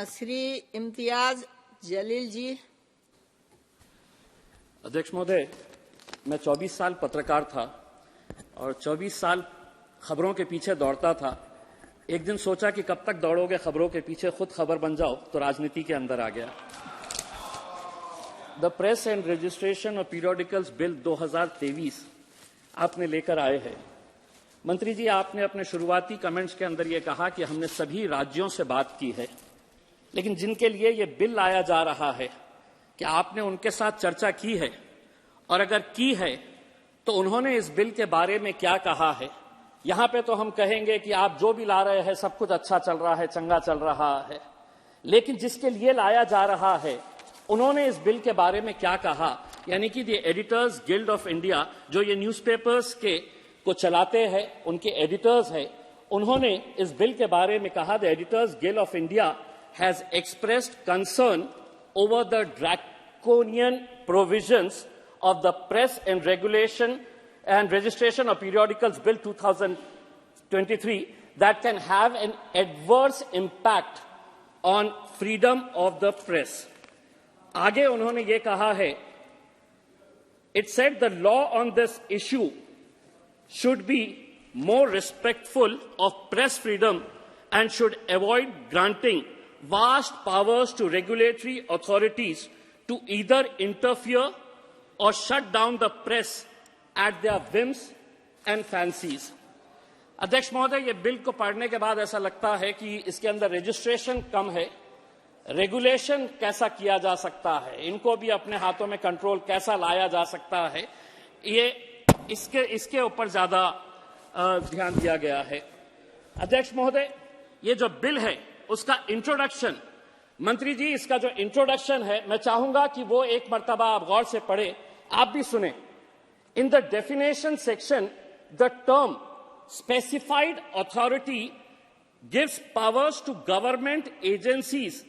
श्री इम्तियाज जलील जी। अध्यक्ष महोदय, मैं 24 साल पत्रकार था और 24 साल खबरों के पीछे दौड़ता था। एक दिन सोचा कि कब तक दौड़ोगे खबरों के पीछे, खुद खबर बन जाओ, तो राजनीति के अंदर आ गया। The press and registration of periodicals bill 2023 आपने लेकर आए हैं। मंत्री जी, आपने अपने शुरुआती कमेंट्स के अंदर यह कहा कि हमने सभी राज्यों से बात की है, लेकिन जिनके लिए यह बिल लाया जा रहा है, क्या आपने उनके साथ चर्चा की है? और अगर की है तो उन्होंने इस बिल के बारे में क्या कहा है? यहां पे तो हम कहेंगे कि आप जो भी ला रहे हैं सब कुछ अच्छा चल रहा है, चंगा चल रहा है, लेकिन जिसके लिए लाया जा रहा है उन्होंने इस बिल के बारे में क्या कहा? यानी कि the editors guild of India, जो ये न्यूज़पेपर्स के को चलाते हैं, उनके एडिटर्स हैं, उन्होंने इस बिल के बारे में कहा, the editors guild of India has expressed concern over the draconian provisions of the Press and Regulation and Registration of Periodicals Bill 2023 that can have an adverse impact on freedom of the press. आगे उन्होंने ये कहा है, it said the law on this issue should be more respectful of press freedom and should avoid granting vast powers to regulatory authorities to either interfere or shut down the press at their whims and fancies. अध्यक्ष महोदय, ये bill को पढ़ने के बाद ऐसा लगता है कि इसके अंदर रजिस्ट्रेशन कम है, रेगुलेशन कैसा किया जा सकता है, इनको भी अपने हाथों में कंट्रोल कैसा लाया जा सकता है, ये इसके ऊपर ज्यादा ध्यान दिया गया है। अध्यक्ष महोदय, ये जो बिल है उसका इंट्रोडक्शन, मंत्री जी इसका जो इंट्रोडक्शन है, मैं चाहूंगा कि वो एक मर्तबा आप गौर से पढ़े, आप भी सुने। In the definition section, the term specified authority gives powers to government agencies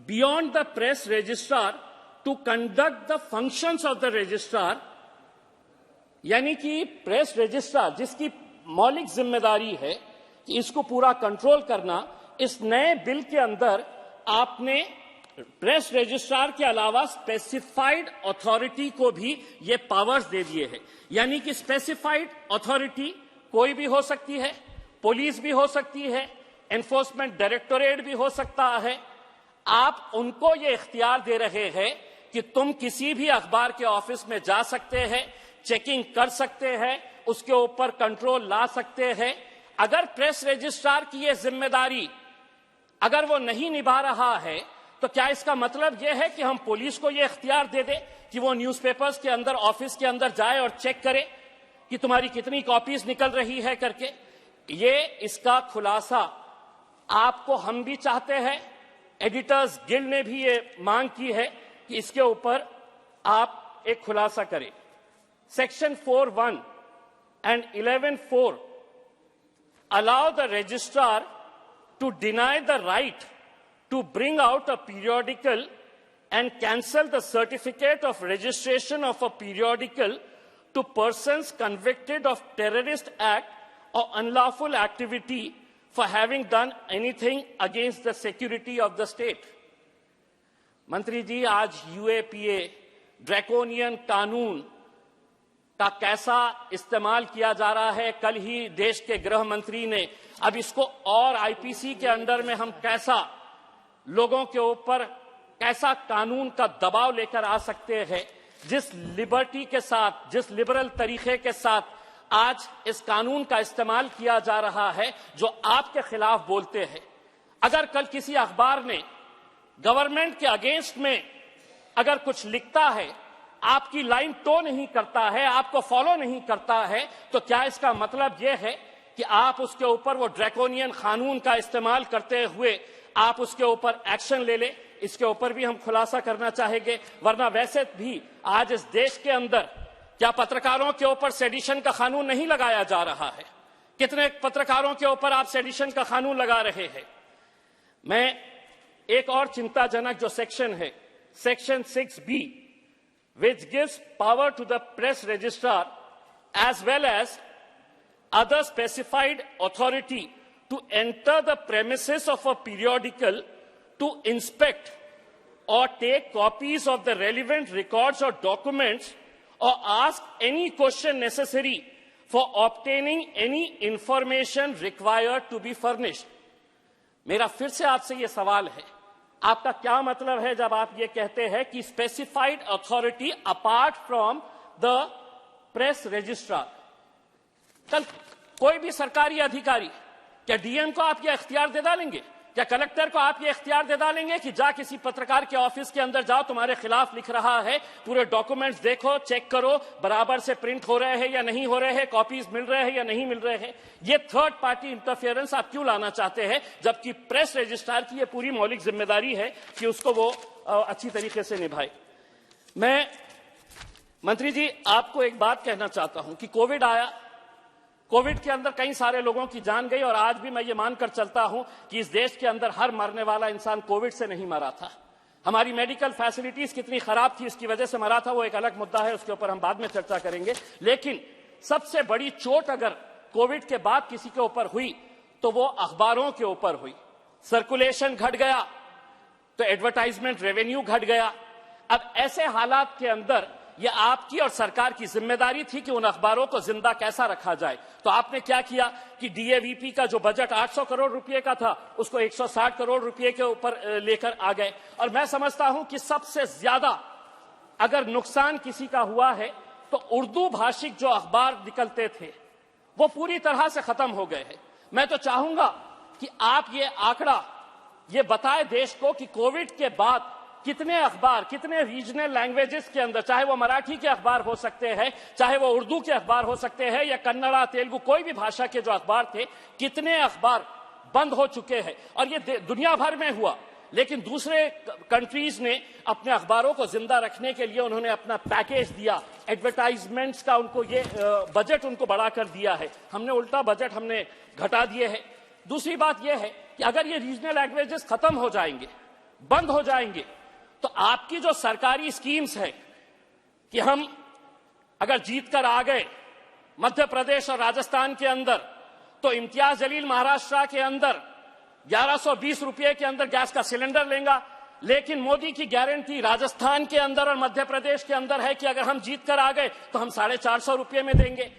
beyond the press registrar to conduct the functions of the registrar. यानी कि प्रेस रजिस्ट्रार जिसकी मौलिक जिम्मेदारी है कि इसको पूरा कंट्रोल करना, इस नए बिल के अंदर आपने प्रेस रजिस्ट्रार के अलावा स्पेसिफाइड अथॉरिटी को भी ये पावर्स दे दिए हैं। यानी कि स्पेसिफाइड अथॉरिटी कोई भी हो सकती है, पुलिस भी हो सकती है, एनफोर्समेंट डायरेक्टोरेट भी हो सकता है। आप उनको ये इख्तियार दे रहे हैं कि तुम किसी भी अखबार के ऑफिस में जा सकते हैं, चेकिंग कर सकते हैं, उसके ऊपर कंट्रोल ला सकते हैं। अगर प्रेस रजिस्ट्रार की ये जिम्मेदारी अगर वो नहीं निभा रहा है, तो क्या इसका मतलब यह है कि हम पुलिस को यह इख्तियार दे दें कि वो न्यूज़पेपर्स के अंदर, ऑफिस के अंदर जाए और चेक करे कि तुम्हारी कितनी कॉपीज निकल रही है करके? ये इसका खुलासा आपको हम भी चाहते हैं, एडिटर्स गिल्ड ने भी ये मांग की है कि इसके ऊपर आप एक खुलासा करें। Section 4(1) and 11(4) allow the registrar to deny the right to bring out a periodical and cancel the certificate of registration of a periodical to persons convicted of terrorist act or unlawful activity for having done anything against the security of the state. मंत्री जी, आज UAPA draconian कानून का कैसा इस्तेमाल किया जा रहा है, कल ही देश के गृह मंत्री ने अब इसको और आईपीसी के अंडर में हम कैसा लोगों के ऊपर कैसा कानून का दबाव लेकर आ सकते हैं, जिस लिबर्टी के साथ, जिस लिबरल तरीके के साथ आज इस कानून का इस्तेमाल किया जा रहा है, जो आपके खिलाफ बोलते हैं। अगर कल किसी अखबार ने गवर्नमेंट के अगेंस्ट में अगर कुछ लिखता है, आपकी लाइन टो नहीं करता है, आपको फॉलो नहीं करता है, तो क्या इसका मतलब यह है कि आप उसके ऊपर वो ड्रैकोनियन कानून का इस्तेमाल करते हुए आप उसके ऊपर एक्शन ले ले? इसके ऊपर भी हम खुलासा करना चाहेंगे। वरना वैसे भी आज इस देश के अंदर क्या पत्रकारों के ऊपर सेडिशन का कानून नहीं लगाया जा रहा है? कितने पत्रकारों के ऊपर आप सेडिशन का कानून लगा रहे हैं? मैं एक और चिंताजनक जो सेक्शन है, section 6(b), which gives power to the press registrar as well as other specified authority to enter the premises of a periodical to inspect or take copies of the relevant records or documents or ask any question necessary for obtaining any information required to be furnished. मेरा फिर से आपसे ये सवाल है, आपका क्या मतलब है जब आप ये कहते हैं कि specified authority apart from the press registrar? कल कोई भी सरकारी अधिकारी, क्या डीएम को आप ये इख्तियार दे डालेंगे? क्या कलेक्टर को आप ये इख्तियार दे डालेंगे कि जा किसी पत्रकार के ऑफिस के अंदर जाओ, तुम्हारे खिलाफ लिख रहा है, पूरे डॉक्यूमेंट्स देखो, चेक करो, बराबर से प्रिंट हो रहे हैं या नहीं हो रहे हैं, कॉपीज मिल रहे हैं या नहीं मिल रहे हैं? ये थर्ड पार्टी इंटरफेरेंस आप क्यों लाना चाहते हैं, जबकि प्रेस रजिस्ट्रार की ये पूरी मौलिक जिम्मेदारी है कि उसको वो अच्छी तरीके से निभाए। मैं मंत्री जी आपको एक बात कहना चाहता हूं कि कोविड आया, कोविड के अंदर कई सारे लोगों की जान गई, और आज भी मैं ये मानकर चलता हूं कि इस देश के अंदर हर मरने वाला इंसान कोविड से नहीं मरा था। हमारी मेडिकल फैसिलिटीज कितनी खराब थी, इसकी वजह से मरा था, वो एक अलग मुद्दा है, उसके ऊपर हम बाद में चर्चा करेंगे। लेकिन सबसे बड़ी चोट अगर कोविड के बाद किसी के ऊपर हुई तो वो अखबारों के ऊपर हुई। सर्कुलेशन घट गया तो एडवर्टाइजमेंट रेवेन्यू घट गया। अब ऐसे हालात के अंदर ये आपकी और सरकार की जिम्मेदारी थी कि उन अखबारों को जिंदा कैसा रखा जाए। तो आपने क्या किया कि डीएवीपी का जो बजट 800 करोड़ रुपए का था, उसको 160 करोड़ रुपए के ऊपर लेकर आ गए। और मैं समझता हूं कि सबसे ज्यादा अगर नुकसान किसी का हुआ है तो उर्दू भाषिक जो अखबार निकलते थे वो पूरी तरह से खत्म हो गए हैं। मैं तो चाहूंगा कि आप ये आंकड़ा ये बताए देश को कि कोविड के बाद कितने अखबार, कितने रीजनल लैंग्वेजेस के अंदर, चाहे वो मराठी के अखबार हो सकते हैं, चाहे वो उर्दू के अखबार हो सकते हैं, या कन्नड़ा, तेलुगु, कोई भी भाषा के जो अखबार थे, कितने अखबार बंद हो चुके हैं। और ये दुनिया भर में हुआ, लेकिन दूसरे कंट्रीज ने अपने अखबारों को जिंदा रखने के लिए उन्होंने अपना पैकेज दिया, एडवर्टाइजमेंट्स का उनको ये बजट उनको बढ़ाकर दिया है। हमने उल्टा बजट हमने घटा दिए है। दूसरी बात यह है कि अगर ये रीजनल लैंग्वेजेस खत्म हो जाएंगे, बंद हो जाएंगे, तो आपकी जो सरकारी स्कीम्स है कि हम अगर जीत कर आ गए मध्य प्रदेश और राजस्थान के अंदर, तो इम्तियाज जलील महाराष्ट्र के अंदर 1120 रुपए के अंदर गैस का सिलेंडर लेगा। लेकिन मोदी की गारंटी राजस्थान के अंदर और मध्य प्रदेश के अंदर है कि अगर हम जीत कर आ गए तो हम 450 रुपए में देंगे।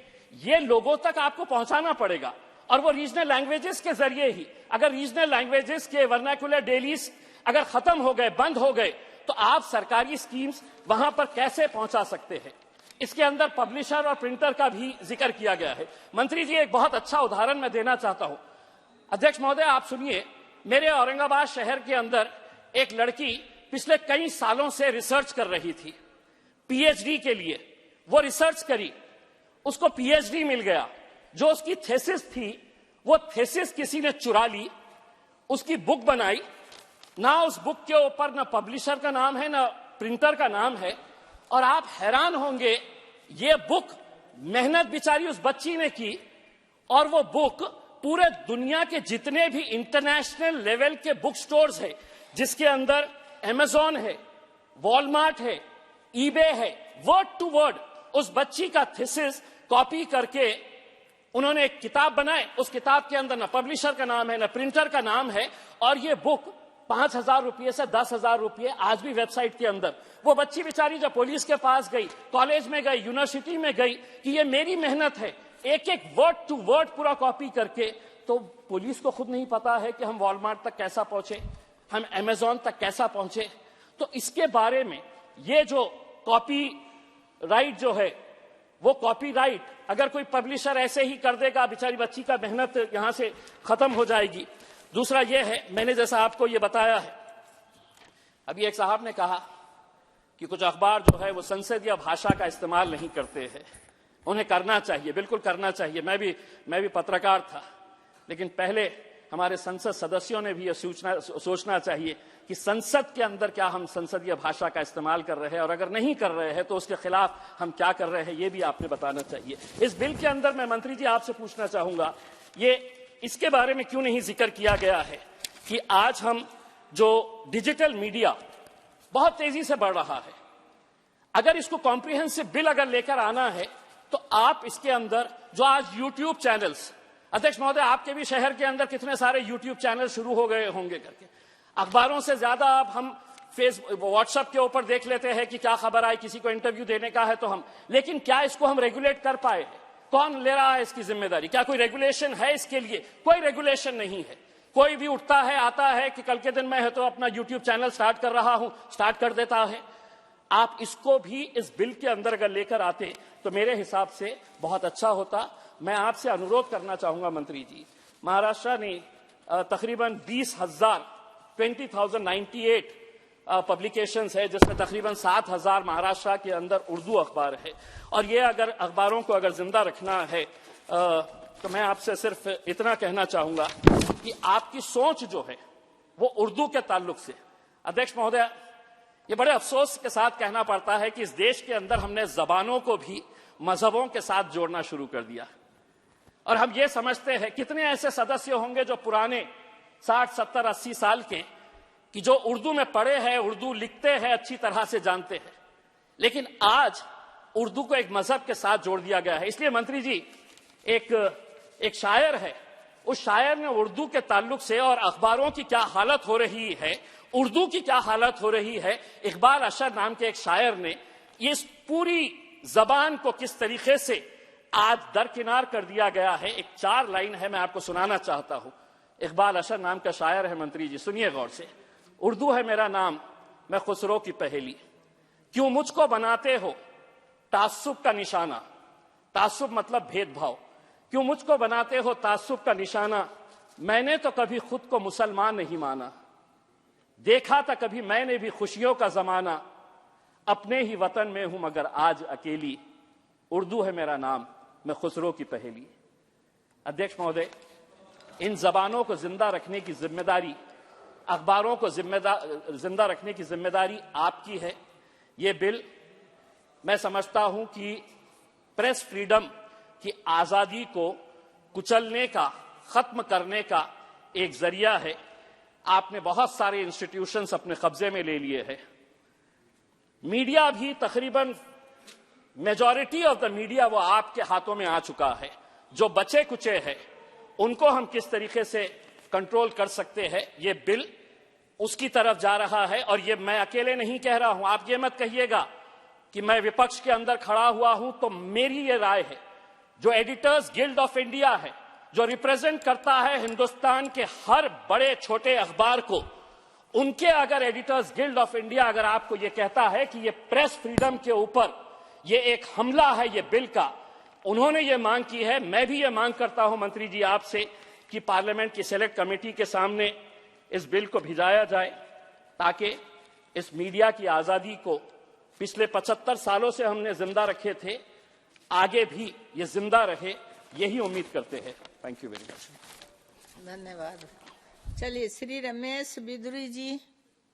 ये लोगों तक आपको पहुंचाना पड़ेगा, और वो रीजनल लैंग्वेजेस के जरिए ही। अगर रीजनल लैंग्वेजेस के वर्नाक्युलर डेलीज अगर खत्म हो गए, बंद हो गए, तो आप सरकारी स्कीम्स वहां पर कैसे पहुंचा सकते हैं? इसके अंदर पब्लिशर और प्रिंटर का भी जिक्र किया गया है। मंत्री जी एक बहुत अच्छा उदाहरण मैं देना चाहता हूं। अध्यक्ष महोदय आप सुनिए, मेरे औरंगाबाद शहर के अंदर एक लड़की पिछले कई सालों से रिसर्च कर रही थी, पीएचडी के लिए। वो रिसर्च करी, उसको पीएचडी मिल गया। जो उसकी थीसिस थी, वो थीसिस किसी ने चुरा ली, उसकी बुक बनाई ना, उस बुक के ऊपर ना पब्लिशर का नाम है ना प्रिंटर का नाम है। और आप हैरान होंगे, ये बुक मेहनत बेचारी उस बच्ची ने की, और वो बुक पूरे दुनिया के जितने भी इंटरनेशनल लेवल के बुक स्टोर्स है, जिसके अंदर अमेज़न है, वॉलमार्ट है, ईबे है, वर्ड टू वर्ड उस बच्ची का थीसिस कॉपी करके उन्होंने एक किताब बनाए। उस किताब के अंदर ना पब्लिशर का नाम है ना प्रिंटर का नाम है, और ये बुक 5,000 रुपये से 10,000 रुपये आज भी वेबसाइट के अंदर। वो बच्ची बेचारी जब पुलिस के पास गई, कॉलेज में गई, यूनिवर्सिटी में गई कि ये मेरी मेहनत है, एक एक वर्ड टू वर्ड पूरा कॉपी करके, तो पुलिस को खुद नहीं पता है कि हम वॉलमार्ट तक कैसा पहुंचे, हम अमेज़न तक कैसा पहुंचे। तो इसके बारे में ये जो कॉपी राइट जो है, वो कॉपी राइट अगर कोई पब्लिशर ऐसे ही कर देगा, बेचारी बच्ची का मेहनत यहां से खत्म हो जाएगी। दूसरा यह है, मैंने जैसा आपको यह बताया है, अभी एक साहब ने कहा कि कुछ अखबार जो है वो संसदीय भाषा का इस्तेमाल नहीं करते हैं। उन्हें करना चाहिए, बिल्कुल करना चाहिए। मैं भी पत्रकार था, लेकिन पहले हमारे संसद सदस्यों ने भी यह सोचना चाहिए कि संसद के अंदर क्या हम संसदीय भाषा का इस्तेमाल कर रहे हैं, और अगर नहीं कर रहे हैं तो उसके खिलाफ हम क्या कर रहे हैं, ये भी आपने बताना चाहिए। इस बिल के अंदर मैं मंत्री जी आपसे पूछना चाहूंगा, ये इसके बारे में क्यों नहीं जिक्र किया गया है कि आज हम जो डिजिटल मीडिया बहुत तेजी से बढ़ रहा है, अगर इसको कॉम्प्रिहेंसिव बिल अगर लेकर आना है तो आप इसके अंदर जो आज यूट्यूब चैनल्स, अध्यक्ष महोदय आपके भी शहर के अंदर कितने सारे यूट्यूब चैनल शुरू हो गए होंगे करके, अखबारों से ज्यादा अब हम फेसबुक व्हाट्सएप के ऊपर देख लेते हैं कि क्या खबर आई, किसी को इंटरव्यू देने का है तो हम, लेकिन क्या इसको हम रेगुलेट कर पाए हैं? कौन ले रहा है इसकी जिम्मेदारी? क्या कोई रेगुलेशन है इसके लिए? कोई रेगुलेशन नहीं है। कोई भी उठता है, आता है कि कल के दिन मैं है तो अपना यूट्यूब चैनल स्टार्ट कर रहा हूं, स्टार्ट कर देता है। आप इसको भी इस बिल के अंदर अगर लेकर आते तो मेरे हिसाब से बहुत अच्छा होता। मैं आपसे अनुरोध करना चाहूंगा मंत्री जी, महाराष्ट्र ने तकरीबन 20,098 पब्लिकेशंस है, जिसमें तकरीबन 7,000 महाराष्ट्र के अंदर उर्दू अखबार है। और ये अगर अखबारों को अगर जिंदा रखना है तो मैं आपसे सिर्फ इतना कहना चाहूंगा कि आपकी सोच जो है वो उर्दू के ताल्लुक से, अध्यक्ष महोदय, ये बड़े अफसोस के साथ कहना पड़ता है कि इस देश के अंदर हमने जबानों को भी मजहबों के साथ जोड़ना शुरू कर दिया। और हम ये समझते हैं कितने ऐसे सदस्य होंगे जो पुराने 60, 70, 80 साल के, कि जो उर्दू में पढ़े हैं, उर्दू लिखते हैं, अच्छी तरह से जानते हैं, लेकिन आज उर्दू को एक मजहब के साथ जोड़ दिया गया है। इसलिए मंत्री जी, एक शायर है, उस शायर ने उर्दू के ताल्लुक से और अखबारों की क्या हालत हो रही है, उर्दू की क्या हालत हो रही है, इकबाल अशर नाम के एक शायर ने इस पूरी जबान को किस तरीके से आज दरकिनार कर दिया गया है। एक 4 लाइन है, मैं आपको सुनाना चाहता हूं। इकबाल अशर नाम का शायर है मंत्री जी, सुनिए गौर से। उर्दू है मेरा नाम, मैं खुसरो की पहेली, क्यों मुझको बनाते हो तासुब का निशाना। तासुब मतलब भेदभाव। क्यों मुझको बनाते हो तासुब का निशाना, मैंने तो कभी खुद को मुसलमान नहीं माना। देखा था कभी मैंने भी खुशियों का जमाना, अपने ही वतन में हूं मगर आज अकेली। उर्दू है मेरा नाम, मैं खुसरो की पहेली। अध्यक्ष महोदय, इन जबानों को जिंदा रखने की जिम्मेदारी, अखबारों को जिंदा रखने की जिम्मेदारी आपकी है। ये बिल मैं समझता हूं कि प्रेस फ्रीडम की आजादी को कुचलने का, खत्म करने का एक जरिया है। आपने बहुत सारे इंस्टीट्यूशंस अपने कब्जे में ले लिए हैं। मीडिया भी तकरीबन मेजॉरिटी ऑफ द मीडिया वो आपके हाथों में आ चुका है। जो बचे कुचे हैं उनको हम किस तरीके से कंट्रोल कर सकते हैं, ये बिल उसकी तरफ जा रहा है। और ये मैं अकेले नहीं कह रहा हूं, आप ये मत कहिएगा कि मैं विपक्ष के अंदर खड़ा हुआ हूं। तो मेरी ये राय है, जो एडिटर्स गिल्ड ऑफ इंडिया है, जो रिप्रेजेंट करता है हिंदुस्तान के हर बड़े छोटे अखबार को, उनके अगर एडिटर्स गिल्ड ऑफ इंडिया अगर आपको ये कहता है कि ये प्रेस फ्रीडम के ऊपर ये एक हमला है ये बिल का, उन्होंने ये मांग की है, मैं भी ये मांग करता हूं मंत्री जी आपसे कि पार्लियामेंट की सेलेक्ट कमेटी के सामने इस बिल को भिजाया जाए, ताकि इस मीडिया की आजादी को पिछले 75 सालों से हमने जिंदा रखे थे, आगे भी ये जिंदा रहे, यही उम्मीद करते हैं। Thank you very much. धन्यवाद। चलिए, श्री रमेश बिदुरी जी।